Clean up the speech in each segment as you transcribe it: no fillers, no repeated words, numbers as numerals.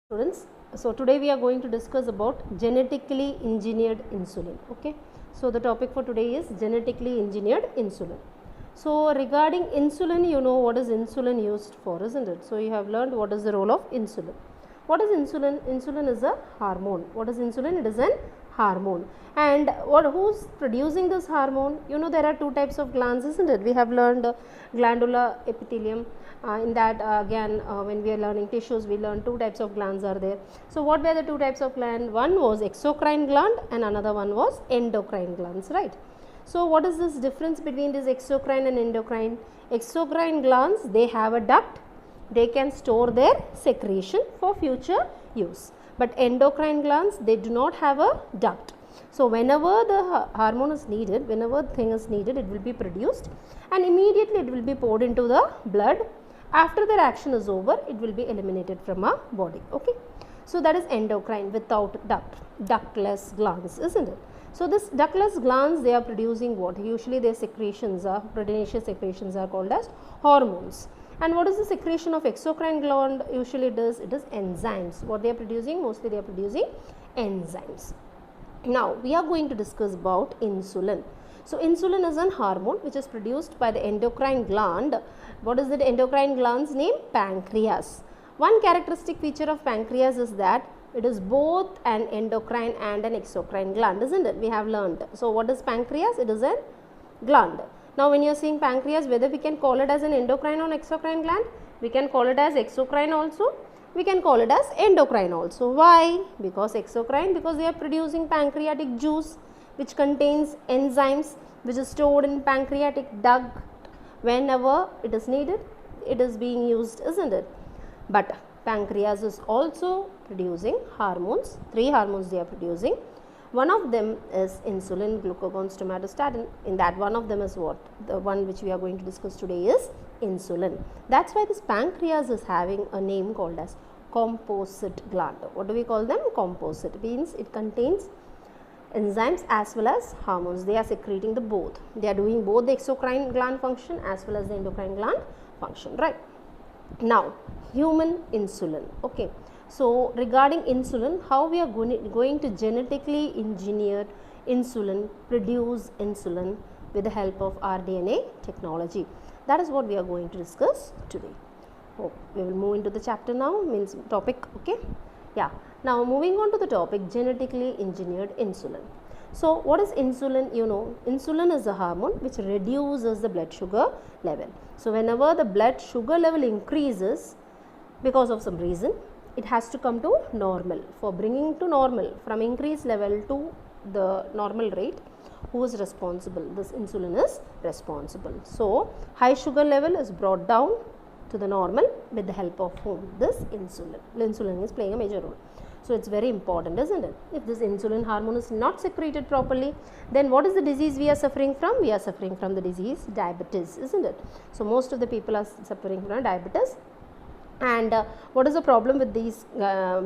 Students, so today we are going to discuss about genetically engineered insulin. Okay, so the topic for today is genetically engineered insulin. So regarding insulin, you know what is insulin used for, isn't it? So you have learned what is the role of insulin. What is insulin? Insulin is a hormone. What is insulin? It is an hormone. And who's producing this hormone? You know there are two types of glands, isn't it? We have learned glandular epithelium. In that again when we are learning tissues, we learn two types of glands are there. So what were the two types of gland? One was exocrine gland and another one was endocrine glands, right? So what is this difference between this exocrine and endocrine? Exocrine glands, they have a duct, they can store their secretion for future use, but endocrine glands, they do not have a duct. So whenever the hormone is needed, whenever the thing is needed, it will be produced and immediately it will be poured into the blood. After the reaction is over, it will be eliminated from our body. Okay, so that is endocrine, without duct, ductless glands, isn't it? So this ductless glands, they are producing what? Usually their secretions are, proteinaceous secretions are called as hormones. And what is the secretion of exocrine gland? Usually it is enzymes. What they are producing? Mostly they are producing enzymes. Now we are going to discuss about insulin. So insulin is an hormone which is produced by the endocrine gland. What is the endocrine gland's name? Pancreas. One characteristic feature of pancreas is that it is both an endocrine and an exocrine gland, isn't it? We have learned. So what is pancreas? It is a gland. Now when you are saying pancreas, whether we can call it as an endocrine or exocrine gland, we can call it as exocrine also, we can call it as endocrine also. Why? Because exocrine, because they are producing pancreatic juice which contains enzymes which is stored in pancreatic duct. Whenever it is needed, it is being used, isn't it? But pancreas is also producing hormones. Three hormones they are producing. One of them is insulin, glucagon, somatostatin. In that, one of them is what? The one which we are going to discuss today is insulin. That's why this pancreas is having a name called as composite gland. What do we call them? Composite means it contains enzymes as well as hormones. They are secreting the both. They are doing both the exocrine gland function as well as the endocrine gland function, right? Now, human insulin. Okay. So regarding insulin, how we are going to genetically engineer insulin, produce insulin with the help of rDNA technology. That is what we are going to discuss today. Oh, we will move into the chapter now, means topic. Okay. Yeah. Now moving on to the topic, genetically engineered insulin. So what is insulin? You know, insulin is a hormone which reduces the blood sugar level. So whenever the blood sugar level increases because of some reason, it has to come to normal. For bringing to normal, from increased level to the normal rate, who is responsible? This insulin is responsible. So high sugar level is brought down to the normal with the help of whom? This insulin. Insulin is playing a major role. So it's very important, isn't it? If this insulin hormone is not secreted properly, then what is the disease we are suffering from? We are suffering from the disease diabetes, isn't it? So most of the people are suffering from diabetes. And what is the problem with these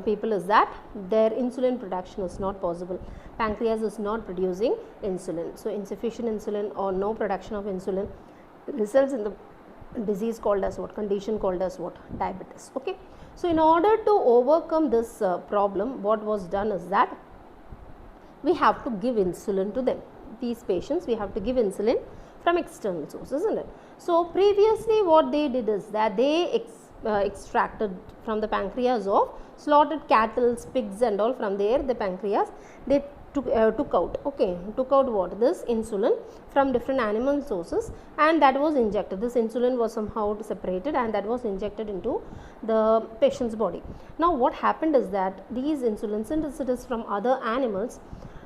people is that their insulin production is not possible. Pancreas is not producing insulin. So insufficient insulin or no production of insulin results in the disease called as what? Condition called as what? Diabetes. Okay. So in order to overcome this problem, what was done is that we have to give insulin to them. These patients, we have to give insulin from external sources, isn't it? So previously what they did is that they extracted from the pancreas of slaughtered cattle, pigs and all. From there the pancreas they took out, okay, took out what? This insulin from different animal sources, and that was injected. This insulin was somehow separated and that was injected into the patient's body. Now what happened is that these insulin synthesis from other animals,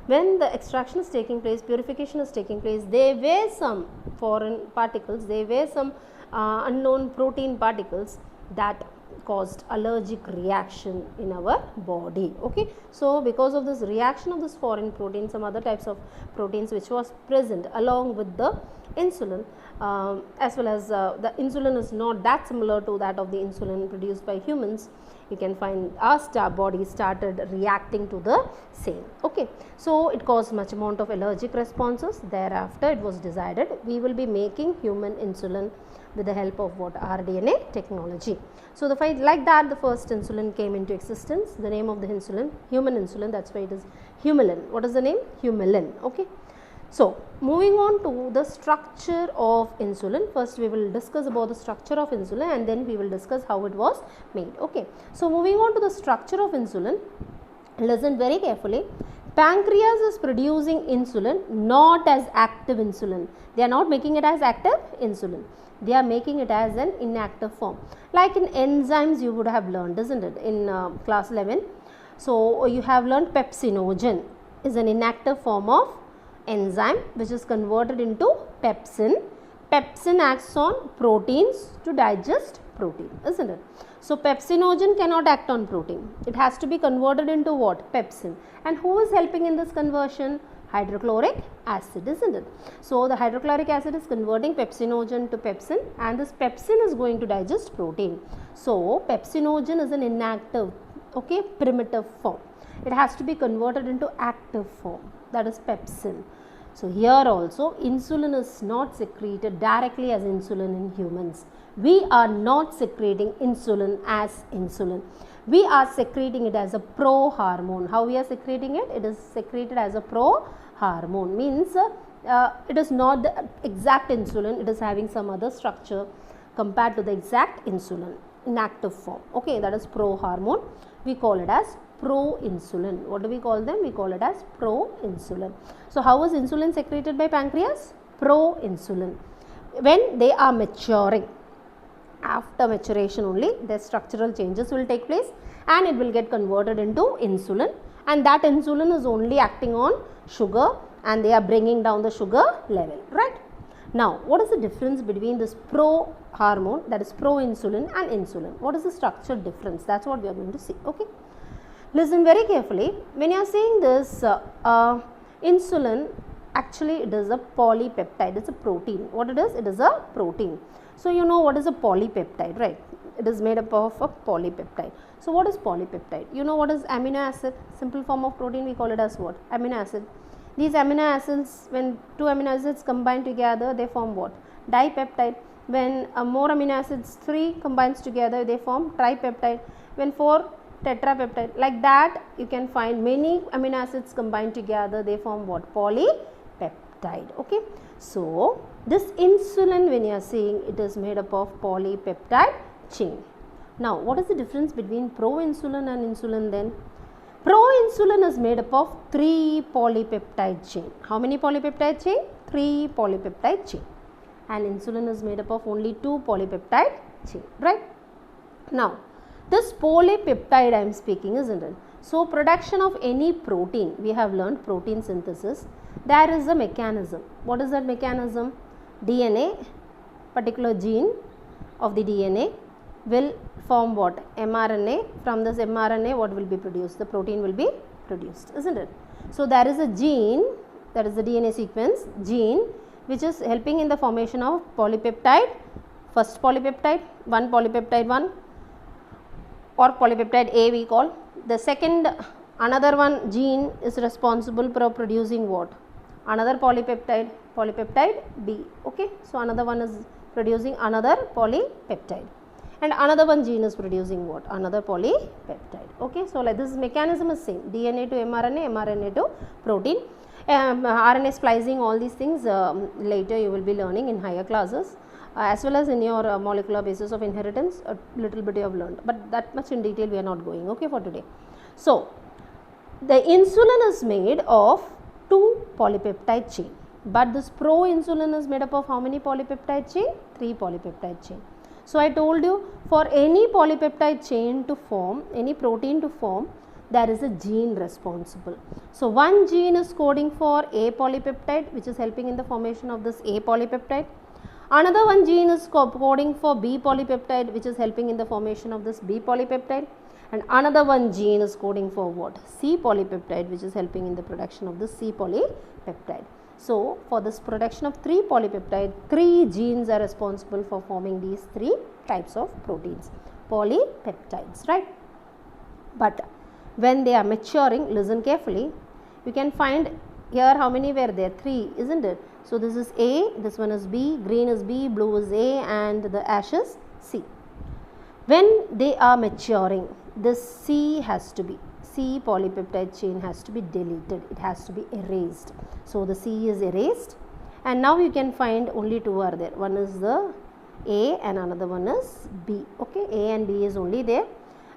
when the extraction is taking place, purification is taking place, there were some foreign particles, there were some unknown protein particles that caused allergic reaction in our body. Okay, so because of this reaction of this foreign protein, some other types of proteins which was present along with the insulin, as well as the insulin is not that similar to that of the insulin produced by humans, you can find our body started reacting to the same. Okay, so it caused much amount of allergic responses. Thereafter it was decided we will be making human insulin with the help of what? rDNA technology. So like that the first insulin came into existence. The name of the insulin, human insulin, that's why it is Humulin. What is the name? Humulin. Okay. So moving on to the structure of insulin. First we will discuss about the structure of insulin and then we will discuss how it was made. Okay. So moving on to the structure of insulin, listen very carefully. Pancreas is producing insulin not as active insulin. They are not making it as active insulin. They are making it as an inactive form. Like in enzymes you would have learned, isn't it, in class 11. So you have learned pepsinogen is an inactive form of enzyme which is converted into pepsin. Pepsin acts on proteins to digest protein, isn't it? So pepsinogen cannot act on protein. It has to be converted into what? Pepsin. And who is helping in this conversion? Hydrochloric acid, isn't it? So the hydrochloric acid is converting pepsinogen to pepsin and this pepsin is going to digest protein. So pepsinogen is an inactive, okay, primitive form. It has to be converted into active form, that is pepsin. So here also insulin is not secreted directly as insulin in humans. We are not secreting insulin as insulin. We are secreting it as a prohormone. How we are secreting it? It is secreted as a prohormone. Means it is not the exact insulin. It is having some other structure compared to the exact insulin in active form. Okay, that is prohormone. We call it as proinsulin. What do we call them? We call it as proinsulin. So how is insulin secreted by pancreas? Proinsulin. When they are maturing, after maturation only the structural changes will take place and it will get converted into insulin, and that insulin is only acting on sugar and they are bringing down the sugar level, right? Now what is the difference between this prohormone, that is proinsulin, and insulin? What is the structural difference? That's what we are going to see. Okay, listen very carefully. When you are seeing this insulin, actually it is a polypeptide. It's a protein. What it is? It is a protein. So you know what is a polypeptide, right? It is made up of a polypeptide. So what is polypeptide? You know what is amino acid? Simple form of protein, we call it as what? Amino acid. These amino acids, when two amino acids combine together, they form what? Dipeptide. When more amino acids, 3 combines together, they form tripeptide. When 4, tetrapeptide. Like that you can find many amino acids combined together, they form what? Polypeptide. Okay. So this insulin, when you are seeing, it is made up of polypeptide chain. Now what is the difference between proinsulin and insulin then? Proinsulin is made up of 3 polypeptide chain. How many polypeptide chain? 3 polypeptide chain. And insulin is made up of only 2 polypeptide chain, right? Now this polypeptide I am speaking, isn't it? So production of any protein, we have learned protein synthesis. There is a mechanism. What is that mechanism? DNA, particular gene of the DNA will form what? mRNA. From this mRNA what will be produced? The protein will be produced, isn't it? So there is a gene, that is the DNA sequence, gene which is helping in the formation of polypeptide. First polypeptide, one polypeptide 1 or polypeptide A we call. The second, another one gene is responsible for producing what? Another polypeptide, polypeptide B. Okay, so another one is producing another polypeptide, and another one gene is producing what? Another polypeptide. Okay, so like this mechanism is same, DNA to mRNA, mRNA to protein, RNA splicing, all these things later you will be learning in higher classes. As well as in your molecular basis of inheritance, a little bit you have learned, but that much in detail we are not going, okay, for today. So the insulin is made of 2 polypeptide chain, but this proinsulin is made up of how many polypeptide chain? 3 polypeptide chain. So I told you, for any polypeptide chain to form, any protein to form, there is a gene responsible. So one gene is coding for A polypeptide, which is helping in the formation of this A polypeptide. Another one gene is coding for B polypeptide, which is helping in the formation of this B polypeptide, and another one gene is coding for what? C polypeptide, which is helping in the production of the C polypeptide. So for this production of 3 polypeptide, 3 genes are responsible for forming these 3 types of proteins, polypeptides, right? But when they are maturing, listen carefully, you can find here how many were there? 3, isn't it? So this is A, this one is B, green is B, blue is A, and the ash is C. When they are maturing, this C has to be, C polypeptide chain has to be deleted, it has to be erased. So the C is erased, and now you can find only two are there. One is the A and another one is B. Okay, A and B is only there,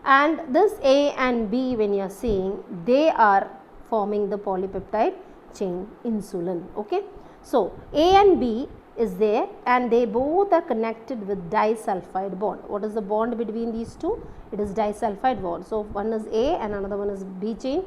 and this A and B, when you are seeing, they are forming the polypeptide chain insulin. Okay, so A and B is there, and they both are connected with disulfide bond. What is the bond between these two? It is disulfide bond. So one is A and another one is B chain.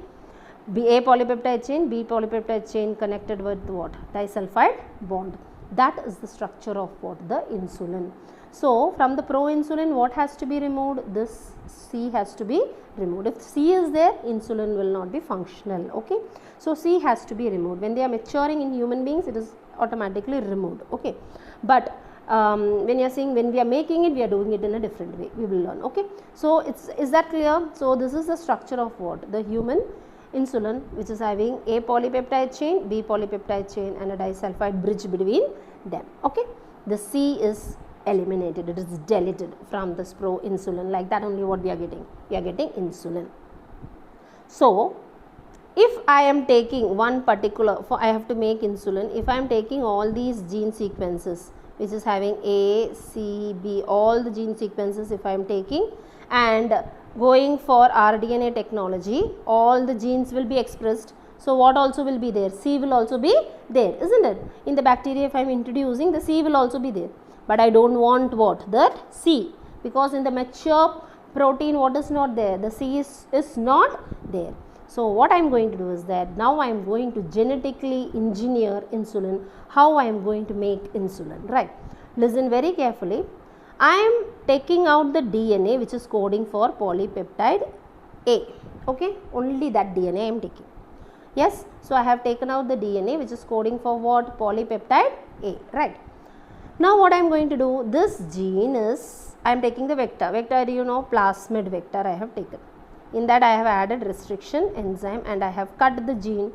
A polypeptide chain, B polypeptide chain connected with what? Disulfide bond. That is the structure of what? The insulin. So from the proinsulin, what has to be removed? This C has to be removed. If C is there, insulin will not be functional. Okay, so C has to be removed. When they are maturing in human beings, it is automatically removed. Okay, but when you are seeing, when we are making it, we are doing it in a different way. We will learn. Okay, so is that clear? So this is the structure of what? The human insulin, which is having A polypeptide chain, B polypeptide chain, and a disulfide bridge between them. Okay, the C is eliminated, it is deleted from this proinsulin. Like that only what we are getting? We are getting insulin. So if I am taking one particular, I have to make insulin, if I am taking all these gene sequences which is having A, C, B, all the gene sequences if I am taking, and going for rDNA technology, all the genes will be expressed. So what also will be there? C will also be there, isn't it? In the bacteria, if I am introducing, the C will also be there. But I don't want what? That C, because in the mature protein, what is not there? The C is not there. So what I am going to do is that now I am going to genetically engineer insulin. How I am going to make insulin, right? Listen very carefully. I am taking out the DNA which is coding for polypeptide A. Okay, only that DNA I am taking. Yes, so I have taken out the DNA which is coding for what? Polypeptide A, right? Now what I am going to do, this gene is, I am taking the vector. Vector, you know, plasmid vector I have taken. In that I have added restriction enzyme, and I have cut the gene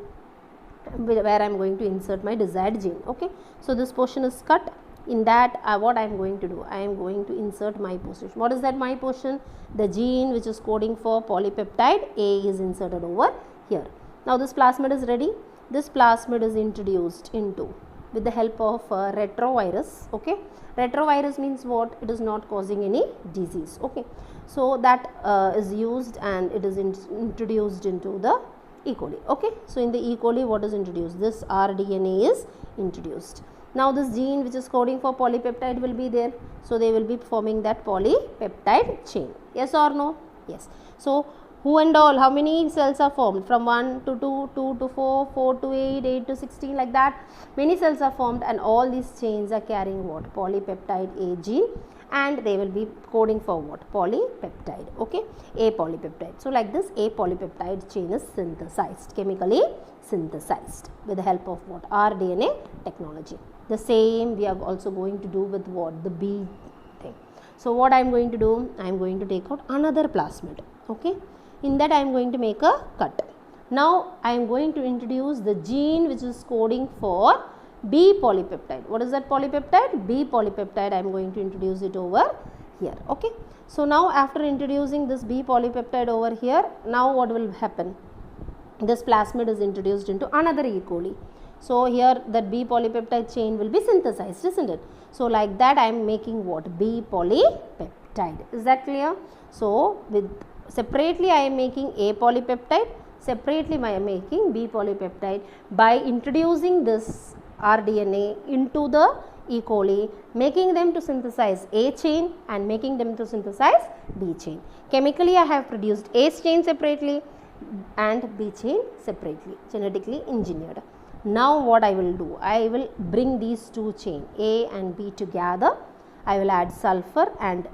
where I am going to insert my desired gene. Okay, so this portion is cut. In that what I am going to do, I am going to insert my portion. What is that my portion? The gene which is coding for polypeptide A is inserted over here. Now this plasmid is ready. This plasmid is introduced into with the help of retrovirus. Okay, retrovirus means what? It is not causing any disease. Okay, so that is used, and it is introduced into the E. coli. Okay, so in the E. coli, what is introduced? This rDNA is introduced. Now this gene which is coding for polypeptide will be there, so they will be forming that polypeptide chain. Yes or no? Yes. So who and all, how many cells are formed? From 1 to 2, 2 to 4, 4 to 8, 8 to 16, like that. Many cells are formed, and all these chains are carrying what? Polypeptide A gene, and they will be coding for what? Polypeptide. Okay, A polypeptide. So like this, A polypeptide chain is synthesized, chemically synthesized with the help of what? rDNA technology. The same we are also going to do with what? The B thing. So what I am going to do? I am going to take out another plasmid. Okay, in that I am going to make a cut. Now I am going to introduce the gene which is coding for B polypeptide. What is that polypeptide? B polypeptide. I am going to introduce it over here. Okay, so now after introducing this B polypeptide over here, now what will happen? This plasmid is introduced into another E. coli. So here that B polypeptide chain will be synthesized, isn't it? So like that I am making what? B polypeptide. Is that clear? So with separately I am making A polypeptide, separately I am making B polypeptide by introducing this rDNA into the E. coli, making them to synthesize A chain and making them to synthesize B chain. Chemically I have produced A chain separately and B chain separately, genetically engineered. Now what I will do, I will bring these two chain A and B together. I will add sulfur and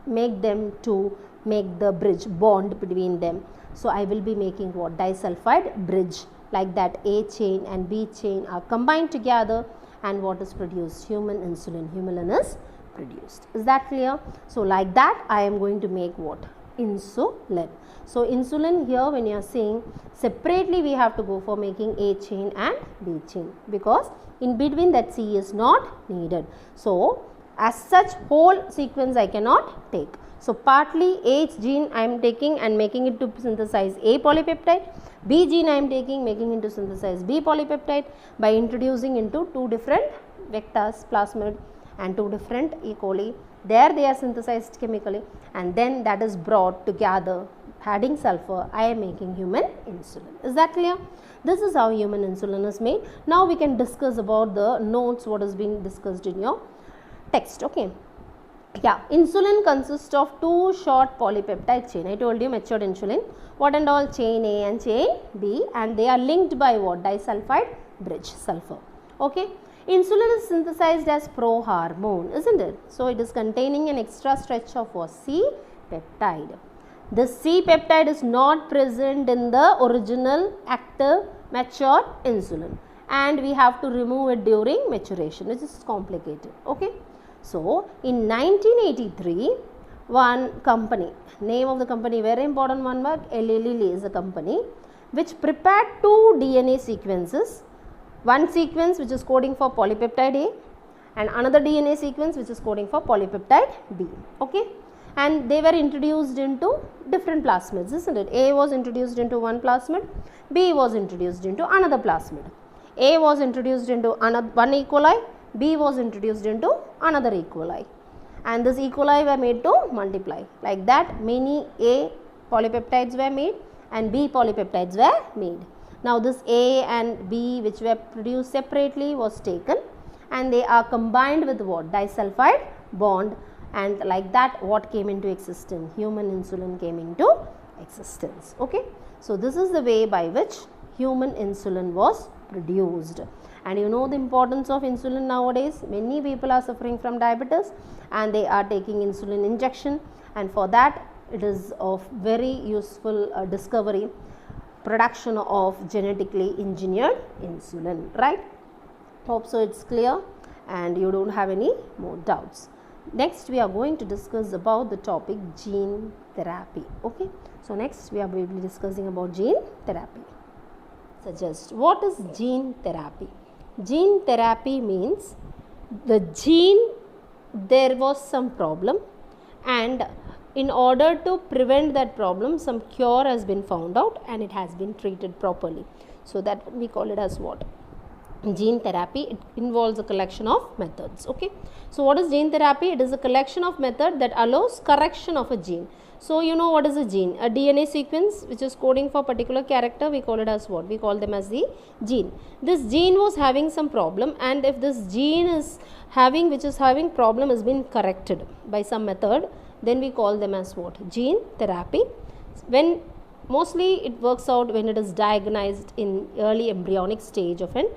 make them to make the bridge bond between them. So I will be making what? Disulfide bridge. Like that A chain and B chain are combined together, and what is produced? Human insulin. Humulin is produced. Is that clear? So like that I am going to make what? insulin. So insulin here, when you are saying separately, we have to go for making A chain and B chain, because in between that C is not needed. So as such whole sequence I cannot take. So partly A gene I am taking and making it to synthesize A polypeptide, B gene I am taking, making it to synthesize B polypeptide by introducing into two different vectors, plasmid and two different E. coli. There they are synthesized chemically, and then that is brought together, adding sulfur, I am making human insulin. Is that clear? This is how human insulin is made. Now we can discuss about the notes, what is being discussed in your text. Okay. Yeah, insulin consists of two short polypeptide chain. I told you matured insulin. What and all? Chain A and chain B, and they are linked by what? Disulfide bridge, sulfur. Okay. Insulin is synthesized as prohormone, isn't it? So it is containing an extra stretch of what? C peptide. The C peptide is not present in the original active mature insulin, and we have to remove it during maturation, which is complicated. Okay. So in 1983, one company, name of the company, very important one, Eli Lilly is a company which prepared two DNA sequences. One sequence which is coding for polypeptide A and another DNA sequence which is coding for polypeptide B. Okay. And they were introduced into different plasmids, isn't it? A was introduced into one plasmid, B was introduced into another plasmid. A was introduced into one E. coli, B was introduced into another E. coli, and this E. coli were made to multiply. Like that, many A polypeptides were made and B polypeptides were made. Now this A and B, which were produced separately, was taken and they are combined with what? Disulfide bond, and like that what came into existence? Human insulin came into existence. Okay. So this is the way by which human insulin was produced. And you know the importance of insulin nowadays. Many people are suffering from diabetes and they are taking insulin injection, and for that it is of very useful discovery, production of genetically engineered insulin, right? Hope so it's clear and you don't have any more doubts. Next we are going to discuss about the topic gene therapy. Okay. So next we are going to be discussing about gene therapy. Suggest what is gene therapy? Gene therapy means the gene, there was some problem, and in order to prevent that problem, some cure has been found out and it has been treated properly. So that we call it as what? Gene therapy. It involves a collection of methods. Okay. So what is gene therapy? It is a collection of method that allows correction of a gene. So you know what is a gene? A DNA sequence which is coding for particular character, we call it as what? We call them as the gene. This gene was having some problem, and if this gene is having, which is having problem, has been corrected by some method, then we call them as what? Gene therapy. When mostly it works out when it is diagnosed in early embryonic stage of an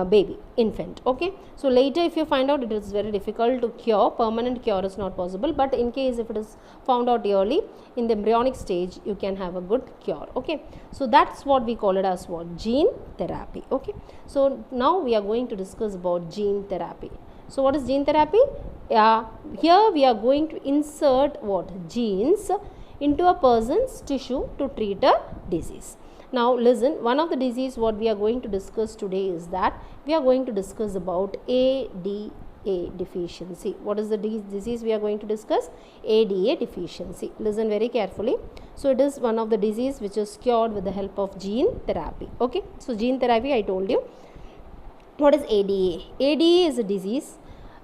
baby, infant. Okay. So later if you find out, it is very difficult to cure, permanent cure is not possible, but in case if it is found out early in the embryonic stage, you can have a good cure. Okay. So that's what we call it as what? Gene therapy. Okay. So now we are going to discuss about gene therapy. So what is gene therapy? Here we are going to insert what? Genes into a person's tissue to treat a disease. Now listen, one of the disease what we are going to discuss today is that we are going to discuss about ADA deficiency. What is the disease we are going to discuss? ADA deficiency. Listen very carefully. So it is one of the disease which is cured with the help of gene therapy. Okay. So gene therapy, I told you. What is ADA? ADA is a disease.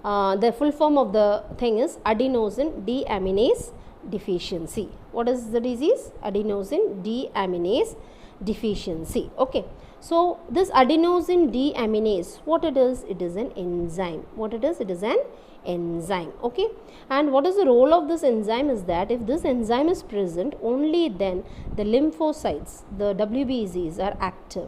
The full form of the thing is adenosine deaminase deficiency. What is the disease? Adenosine deaminase deficiency. Okay. So this adenosine deaminase, what it is? It is an enzyme. What it is? It is an enzyme. Okay. And what is the role of this enzyme is that if this enzyme is present, only then the lymphocytes, the WBCs, are active.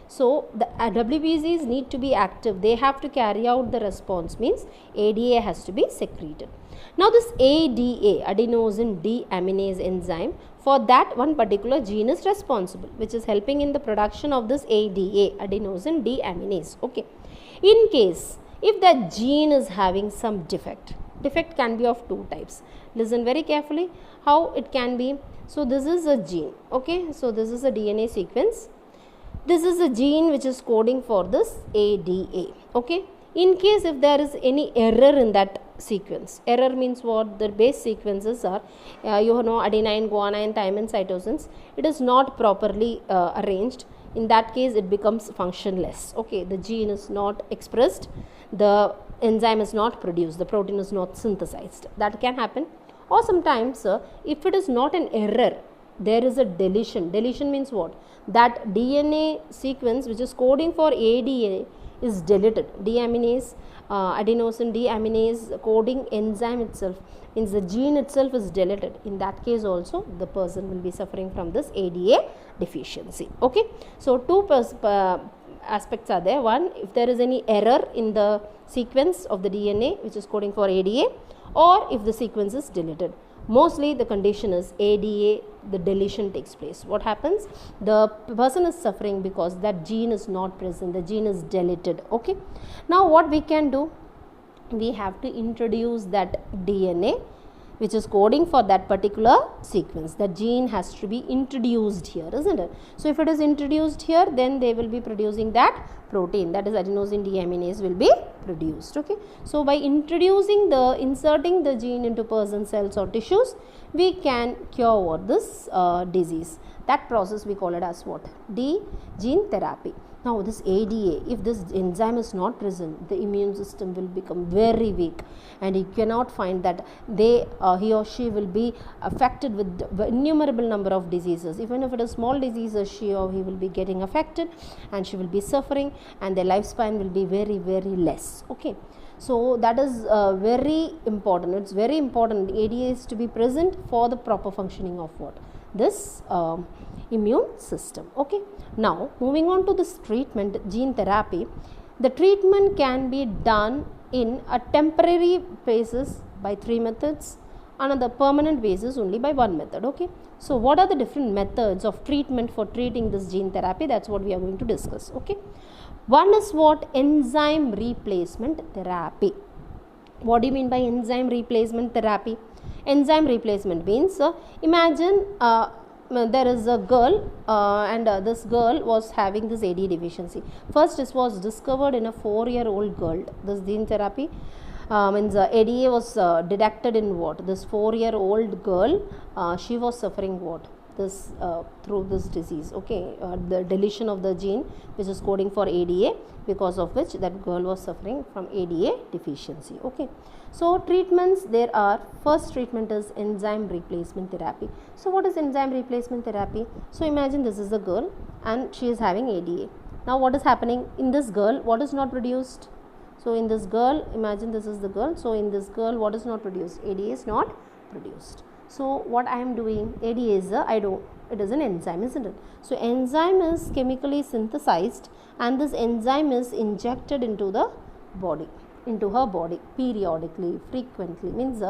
So the WBCs need to be active. They have to carry out the response, means ADA has to be secreted. Now this ADA, adenosine deaminase enzyme, for that one particular gene is responsible, which is helping in the production of this ADA, adenosine deaminase. Okay. In case if that gene is having some defect, Defect can be of two types. Listen very carefully how it can be. So this is a gene, okay, so this is a DNA sequence. This is a gene which is coding for this ADA, okay. In case if there is any error in that sequence, error means what? The base sequences are adenine, guanine, thymine, cytosines. It is not properly arranged. In that case it becomes functionless, okay. The gene is not expressed, the enzyme is not produced, the protein is not synthesized. That can happen. Or sometimes if it is not an error, there is a deletion. Deletion means what? That DNA sequence which is coding for ADA is deleted. Deaminase, adenosine deaminase coding enzyme itself, means the gene itself is deleted. In that case also the person will be suffering from this ADA deficiency, okay. So two aspects are there. One, if there is any error in the sequence of the DNA which is coding for ADA, or if the sequence is deleted. Mostly the condition is ADA, the deletion takes place. What happens? The person is suffering because that gene is not present, the gene is deleted, okay. Now what we can do? We have to introduce that DNA which is coding for that particular sequence. The gene has to be introduced here, isn't it? So if it is introduced here, then they will be producing that protein, that is adenosine deaminase will be produced, okay. So by inserting the gene into person cells or tissues, we can cure this disease. That process we call it as what? Gene therapy. Now this ADA, if this enzyme is not present, the immune system will become very weak, and he cannot find that he or she will be affected with innumerable number of diseases. Even if it is small diseases, she or he will be getting affected and she will be suffering, and their lifespan will be very, very less, okay. So that is very important. It's very important. ADA is to be present for the proper functioning of what? This immune system, okay. Now moving on to this treatment, gene therapy. The treatment can be done in a temporary basis by 3 methods, another permanent basis only by 1 method, okay. So what are the different methods of treatment for treating this gene therapy? That's what we are going to discuss, okay. One is what? Enzyme replacement therapy. What do you mean by enzyme replacement therapy? Enzyme replacement means imagine there is a girl and this girl was having this AD deficiency. First this was discovered in a 4-year-old girl. This gene therapy means ADA was detected in what? This 4-year-old girl, she was suffering what? This through this disease, okay, the deletion of the gene which is coding for ADA, because of which that girl was suffering from ADA deficiency, okay. So treatments there are, first treatment is enzyme replacement therapy. So what is enzyme replacement therapy? So imagine this is a girl and she is having ADA. Now what is happening in this girl? What is not produced? So in this girl, imagine this is the girl, so in this girl what is not produced? ADA is not produced. So what I am doing, ADA is it is an enzyme, isn't it? So enzyme is chemically synthesized and this enzyme is injected into the body, into her body periodically, frequently. Means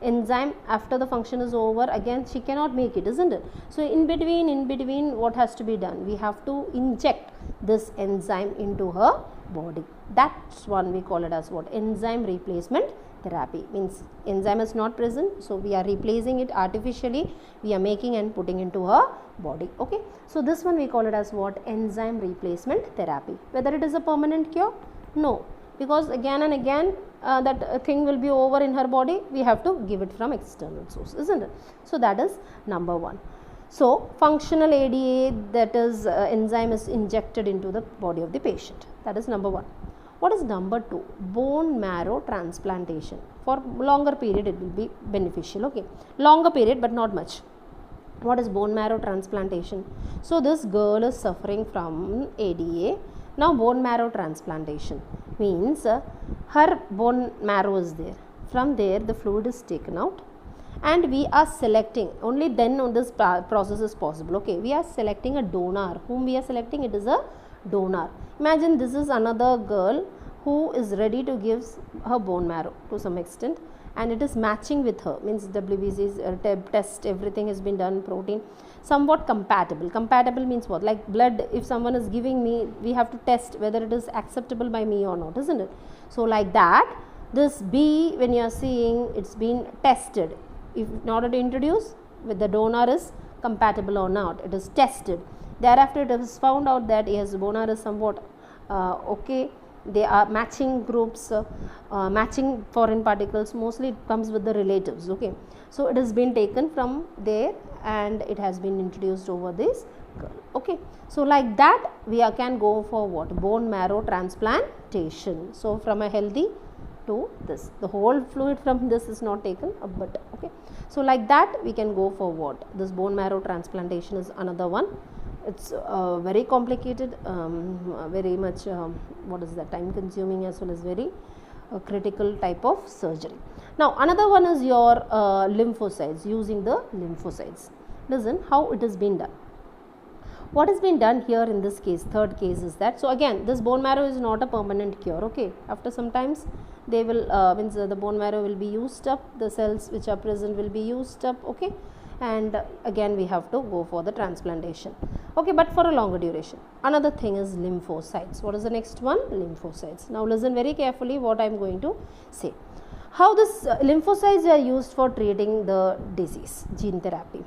enzyme after the function is over, again she cannot make it, isn't it? So in between what has to be done? We have to inject this enzyme into her body. That's one we call it as what? Enzyme replacement therapy. Means enzyme is not present, so we are replacing it artificially, we are making and putting into her body, okay. So this one we call it as what? Enzyme replacement therapy. Whether it is a permanent cure? No, because again and again that thing will be over in her body, we have to give it from external source, isn't it? So that is number one. So functional ADA, that is enzyme is injected into the body of the patient. That is number one. What is number two? Bone marrow transplantation. For longer period it will be beneficial, okay. Longer period but not much. What is bone marrow transplantation? So this girl is suffering from ADA. Now bone marrow transplantation means her bone marrow is there. From there the fluid is taken out and we are selecting, only then on this process is possible, okay. We are selecting a donor. Whom we are selecting? It is a donor. Imagine this is another girl who is ready to give her bone marrow to some extent and it is matching with her, means WBC's test, everything has been done, protein somewhat compatible. Compatible means what? Like blood, if someone is giving me, we have to test whether it is acceptable by me or not, isn't it? So like that This B, when you are seeing, it's been tested. If in order to introduce, with the donor is compatible or not, it is tested. Thereafter, it is found out that yes, donor is somewhat okay. They are matching groups, matching foreign particles. Mostly it comes with the relatives. Okay, so it has been taken from there and it has been introduced over this girl. Okay, so like that we can go for what? Bone marrow transplantation. So from a healthy to this, the whole fluid from this is not taken, but okay. So like that we can go for what? This bone marrow transplantation is another one. It's very complicated, very much what is that, time consuming as well as very critical type of surgery. Now another one is your lymphocytes, using the lymphocytes. Listen how it has been done. What has been done here in this case, third case, is that, so again this bone marrow is not a permanent cure. Okay, after sometimes they will means the bone marrow will be used up, the cells which are present will be used up. Okay, and again we have to go for the transplantation. Okay, but for a longer duration. Another thing is lymphocytes. What is the next one? Lymphocytes. Now listen very carefully what I am going to say. How this lymphocytes are used for treating the disease, gene therapy.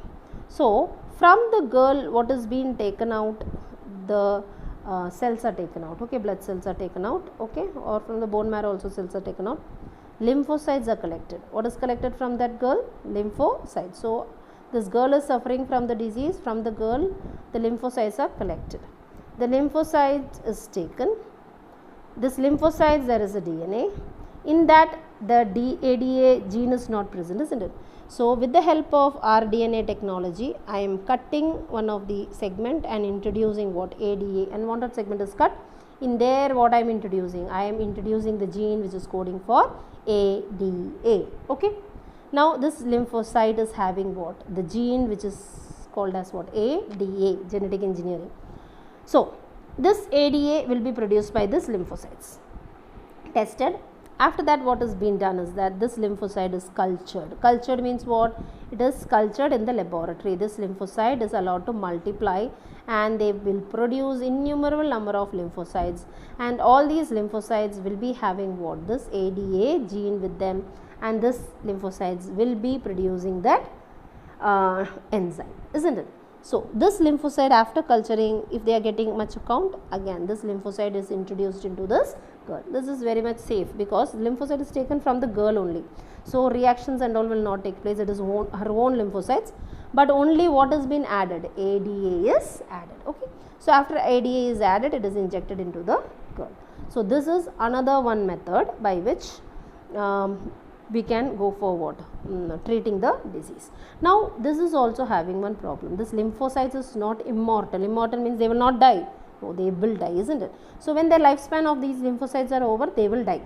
So from the girl, what is being taken out, the cells are taken out. Okay, blood cells are taken out. Okay, or from the bone marrow also cells are taken out. Lymphocytes are collected. What is collected from that girl? Lymphocytes. So this girl is suffering from the disease. From the girl, the lymphocytes are collected. The lymphocyte is taken. This lymphocytes, there is a DNA. In that, the ADA gene is not present, isn't it? So with the help of rDNA technology, I am cutting one of the segment and introducing what? ADA, and one segment is cut. In there, what I am introducing? I am introducing the gene which is coding for ADA. Okay. Now this lymphocyte is having what? The gene which is called as what? ADA, genetic engineering. So this ADA will be produced by this lymphocytes. Tested. After that, what is being done is that this lymphocyte is cultured. Cultured means what? It is cultured in the laboratory. This lymphocyte is allowed to multiply and they will produce innumerable number of lymphocytes, and all these lymphocytes will be having what? This ADA gene with them, and this lymphocytes will be producing that enzyme, isn't it? So this lymphocyte, after culturing, if they are getting much count, again this lymphocyte is introduced into this girl. This is very much safe because lymphocyte is taken from the girl only. So reactions and all will not take place. It is her own lymphocytes, but only what has been added? ADA is added. Okay. So after ADA is added, it is injected into the girl. So this is another one method by which we can go forward treating the disease. Now this is also having one problem. This lymphocytes is not immortal. Immortal means they will not die. No, they will die, isn't it? So when the lifespan of these lymphocytes are over, they will die.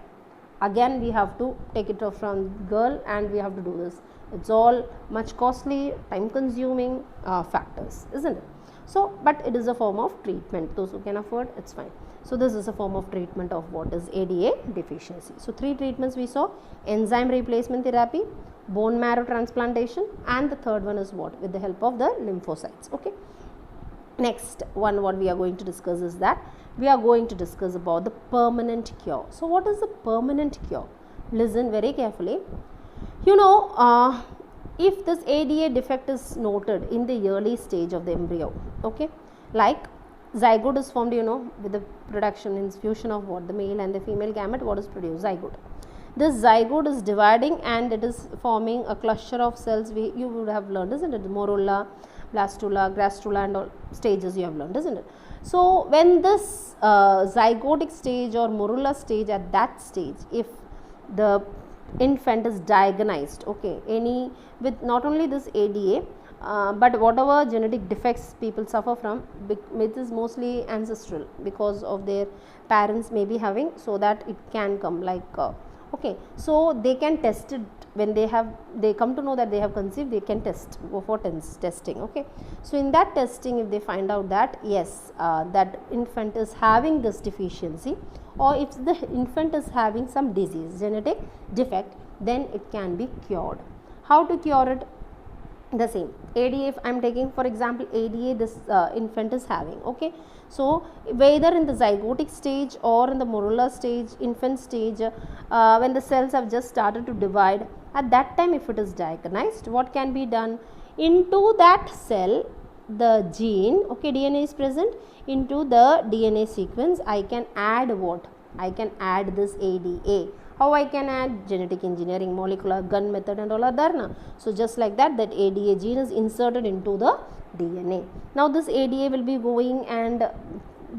Again we have to take it off from girl and we have to do this. It's all much costly, time consuming factors, isn't it? So but it is a form of treatment. Those who can afford, it's fine. So this is a form of treatment of what is ADA deficiency. So three treatments we saw: enzyme replacement therapy, bone marrow transplantation, and the third one is what? With the help of the lymphocytes. Okay. Next one what we are going to discuss is that we are going to discuss about the permanent cure. So what is the permanent cure? Listen very carefully. You know, if this ADA defect is noted in the early stage of the embryo, okay, like zygote is formed, you know, with the production in fusion of what? The male and the female gamete, what is produced? Zygote. This zygote is dividing and it is forming a cluster of cells. You would have learned, isn't it? Morula, blastula, gastrula, and all stages you have learned, isn't it? So when this zygotic stage or morula stage, at that stage, if the infant is diagnosed, okay, any with not only this ADA, but whatever genetic defects people suffer from, it is mostly ancestral because of their parents may be having, so that it can come like okay, so they can test it when they come to know that they have conceived, they can go for testing. Okay, so in that testing, if they find out that yes, that infant is having this deficiency, or if the infant is having some disease, genetic defect, then it can be cured. How to cure it? the same. ADA, if I am taking for example ADA, this infant is having, okay. So whether in the zygotic stage or in the morula stage, infant stage, when the cells have just started to divide, at that time if it is diagnosed, what can be done? Into that cell, the gene, okay, DNA is present, into the DNA sequence I can add what? I can add this ADA. How I can add? Genetic engineering, molecular gun method and all are there na. So just like that, that ADA gene is inserted into the DNA. Now this ADA will be going and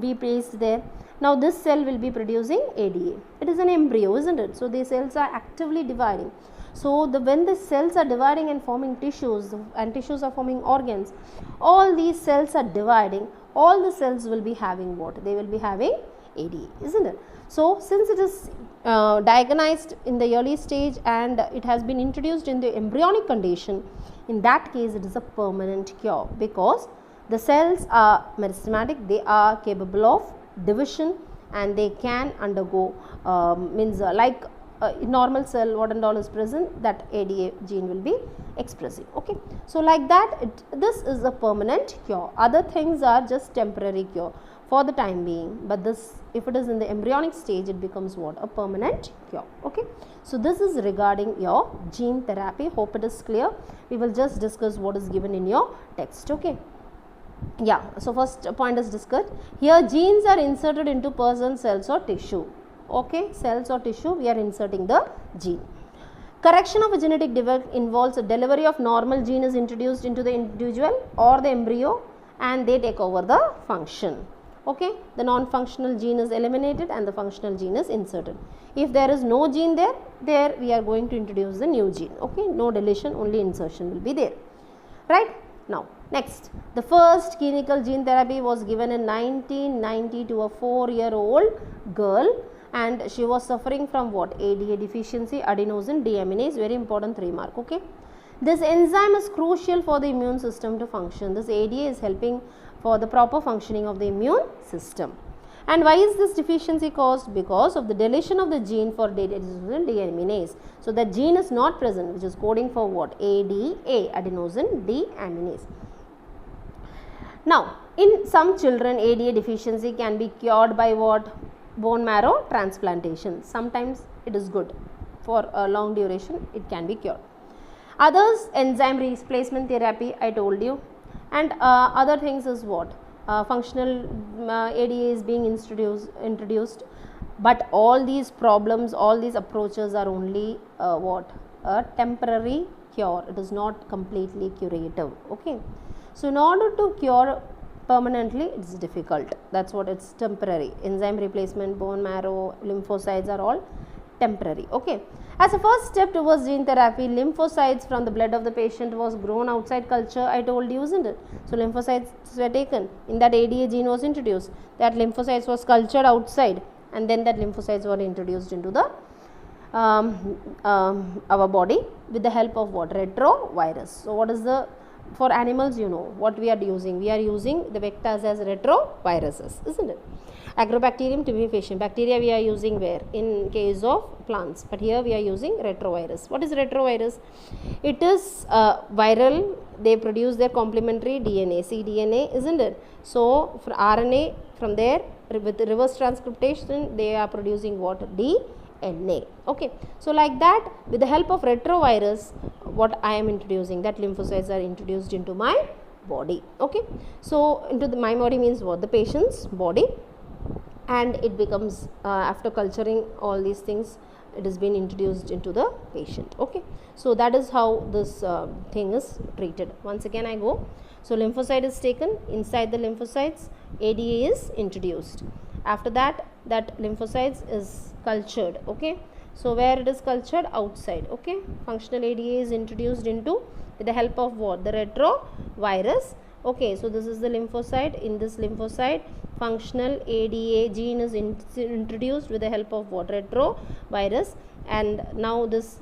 be placed there. Now this cell will be producing ADA. It is an embryo, isn't it? So the cells are actively dividing. So when the cells are dividing and forming tissues, and tissues are forming organs, all these cells are dividing, all the cells will be having what? They will be having ADA, isn't it? So since it is diagnosed in the early stage and it has been introduced in the embryonic condition, in that case it is a permanent cure, because the cells are meristematic, they are capable of division and they can undergo like normal cell what and all is present, that ADA gene will be expressing, okay. So like that, this is a permanent cure. Other things are just temporary cure for the time being, but this, if it is in the embryonic stage, it becomes what? A permanent cure, okay. So this is regarding your gene therapy. Hope it is clear. We will just discuss what is given in your text, okay. Yeah, so first point is discussed. Here genes are inserted into person, cells or tissue, okay, cells or tissue, we are inserting the gene. Correction of a genetic defect involves a delivery of normal gene is introduced into the individual or the embryo and they take over the function, okay. The non-functional gene is eliminated and the functional gene is inserted. If there is no gene there we are going to introduce the new gene, okay. No deletion, only insertion will be there, right. Now next, the first clinical gene therapy was given in 1990 to a 4-year-old girl, and she was suffering from what? ADA deficiency, adenosine deaminase, very important remark, okay. This enzyme is crucial for the immune system to function. This ADA is helping for the proper functioning of the immune system. And why is this deficiency caused? Because of the deletion of the gene for adenosine deaminase. So the gene is not present, which is coding for what? ADA, adenosine deaminase. Now in some children, ADA deficiency can be cured by what? Bone marrow transplantation. Sometimes it is good for a long duration, it can be cured. Others, enzyme replacement therapy, I told you, and other things is what? Functional ADA is being introduced, but all these problems, all these approaches are only what? A temporary cure. It is not completely curative, okay. So in order to cure permanently, it's difficult. That's what, it's temporary. Enzyme replacement, bone marrow, lymphocytes are all temporary, okay. As a first step towards gene therapy, lymphocytes from the blood of the patient was grown outside culture, I told you, isn't it? So lymphocytes were taken, in that ADA gene was introduced, that lymphocytes was cultured outside, and then that lymphocytes were introduced into the our body with the help of what? Retrovirus. So what is the, for animals, you know what we are using? We are using the vectors as retroviruses, isn't it? Agrobacterium tumefacium, bacteria we are using where? In case of plants, but here we are using retrovirus. What is retrovirus? It is viral, they produce their complementary DNA, cDNA, isn't it? So for RNA, from there with reverse transcriptation they are producing what? DNA, okay. So like that, with the help of retrovirus, what I am introducing, that lymphocytes are introduced into my body, okay. So into my body means what? The patient's body, and it becomes after culturing all these things, it has been introduced into the patient, okay. So that is how this thing is treated. Once again I go. So lymphocyte is taken, inside the lymphocytes ADA is introduced. After that, that lymphocytes is cultured, okay. So where it is cultured? Outside, okay. Functional ADA is introduced into, with the help of what? The retrovirus, okay. So this is the lymphocyte. In this lymphocyte, functional ADA gene is introduced with the help of what? Retrovirus, and now this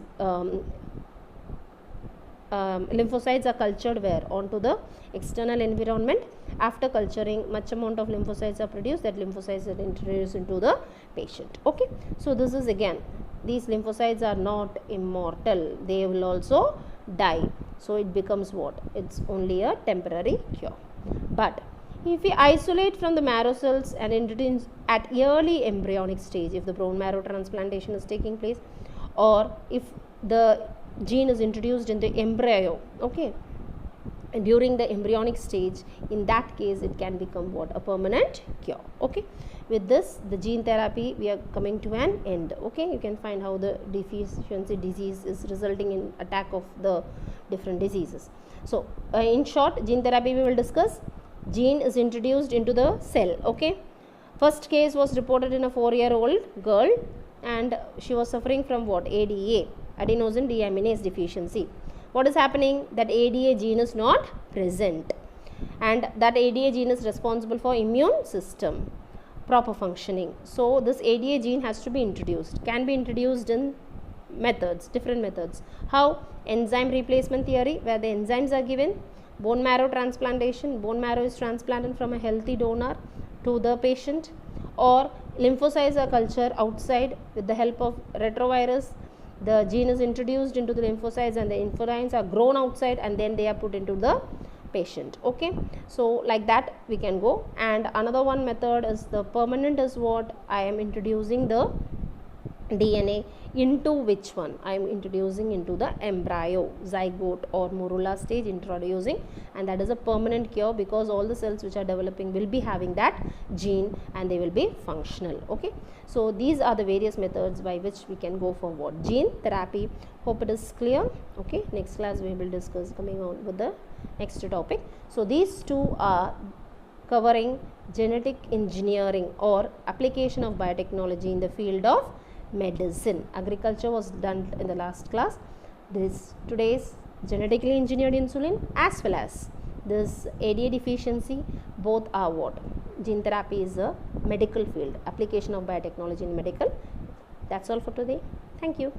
lymphocytes are cultured where? Onto the external environment. After culturing, much amount of lymphocytes are produced, that lymphocytes are introduced into the patient, okay. So this is again, these lymphocytes are not immortal, they will also die. So it becomes what? It's only a temporary cure. But if we isolate from the marrow cells and introduce at early embryonic stage, if the bone marrow transplantation is taking place, or if the gene is introduced in the embryo, okay, during the embryonic stage, in that case it can become what? A permanent cure. Okay, with this the gene therapy we are coming to an end. Okay, you can find how the deficiency disease is resulting in attack of the different diseases. So in short, gene therapy we will discuss. Gene is introduced into the cell. Okay, first case was reported in a 4-year-old girl, and she was suffering from what? ADA, adenosine deaminase deficiency. What is happening? That ADA gene is not present, and that ADA gene is responsible for immune system proper functioning. So this ADA gene has to be introduced, can be introduced in methods, different methods. How? Enzyme replacement theory, where the enzymes are given. Bone marrow transplantation, bone marrow is transplanted from a healthy donor to the patient, or lymphocytes are cultured outside with the help of retrovirus. The gene is introduced into the lymphocytes and the lymphocytes are grown outside and then they are put into the patient. Okay, so like that we can go. And another one method is the permanent, is what? I am introducing the DNA into which one? I am introducing into the embryo, zygote or morula stage introducing, and that is a permanent cure, because all the cells which are developing will be having that gene and they will be functional. Okay, so these are the various methods by which we can go for what? Gene therapy. Hope it is clear. Okay, next class we will discuss coming on with the next topic. So these two are covering genetic engineering or application of biotechnology in the field of medicine. Agriculture was done in the last class. This today's genetically engineered insulin as well as this ADA deficiency, both are what? Gene therapy is a medical field, application of biotechnology in medical. That's all for today. Thank you.